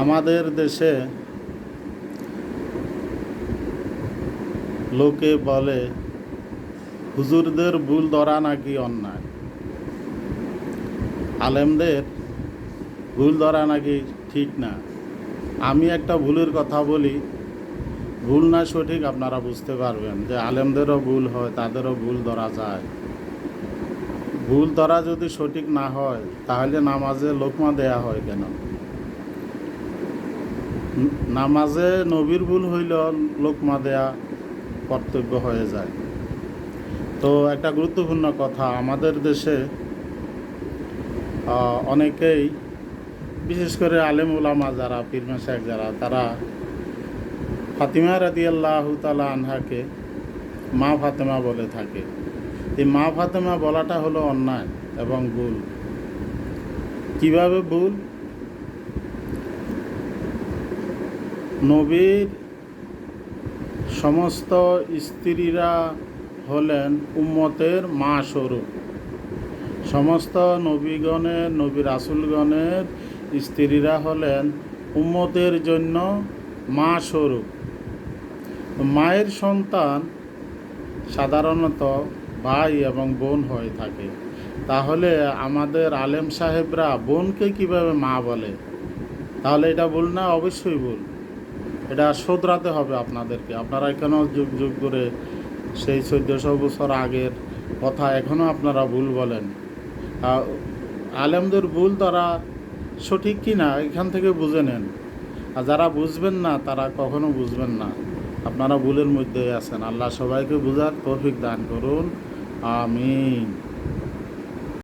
আমাদের দেশে লোকে বলে হুজুরদের ভুল ধরা নাকি অন্যায়, আলেমদের ভুল ধরা নাকি ঠিক না। আমি একটা ভুলের কথা বলি, ভুল না সঠিক আপনারা বুঝতে পারবেন যে আলেমদেরও ভুল হয়, তাদেরও ভুল ধরা যায়। ভুল ধরা যদি সঠিক না হয় তাহলে নামাজে লোকমা দেয়া হয় কেন? নামাজে নবীর ভুল হইল লোকমা দেয়া কর্তব্য হয়ে যায়। তো একটা গুরুত্বপূর্ণ কথা, আমাদের দেশে অনেকেই, বিশেষ করে আলেম উলামা যারা, পীর মাশায়েখ যারা, তারা ফাতিমা রাদিয়াল্লাহু তাআলা আনহাকে মা ফাতেমা বলে থাকে। এই মা ফাতেমা বলাটা হলো অন্যায় এবং ভুল। কিভাবে ভুল? নবীর সমস্ত স্ত্রীরা হলেন উম্মতের মা স্বরূপ। সমস্ত নবীগণের, নবী রাসূলগণের স্ত্রীরা হলেন উম্মতের জন্য মা স্বরূপ। মায়ের সন্তান সাধারণত ভাই এবং বোন হয়ে থাকে। তাহলে আমাদের আলেম সাহেবরা বোনকে কিভাবে মা বলে? তাহলে এটা ভুল না? অবশ্যই ভুল। এটা শোধরাতে হবে আপনাদেরকে। আপনারা এখনও যুগ যুগ ধরে সেই 1400 বছর আগের কথা এখনও আপনারা ভুল বলেন। আলেমদের ভুল তারা সঠিক কি না এখান থেকে বুঝে নেন। আর যারা বুঝবেন না তারা কখনো বুঝবেন না, আপনারা ভুলের মধ্যে আছেন। আল্লাহ সবাইকে বুঝার তৌফিক দান করুন, আমিন।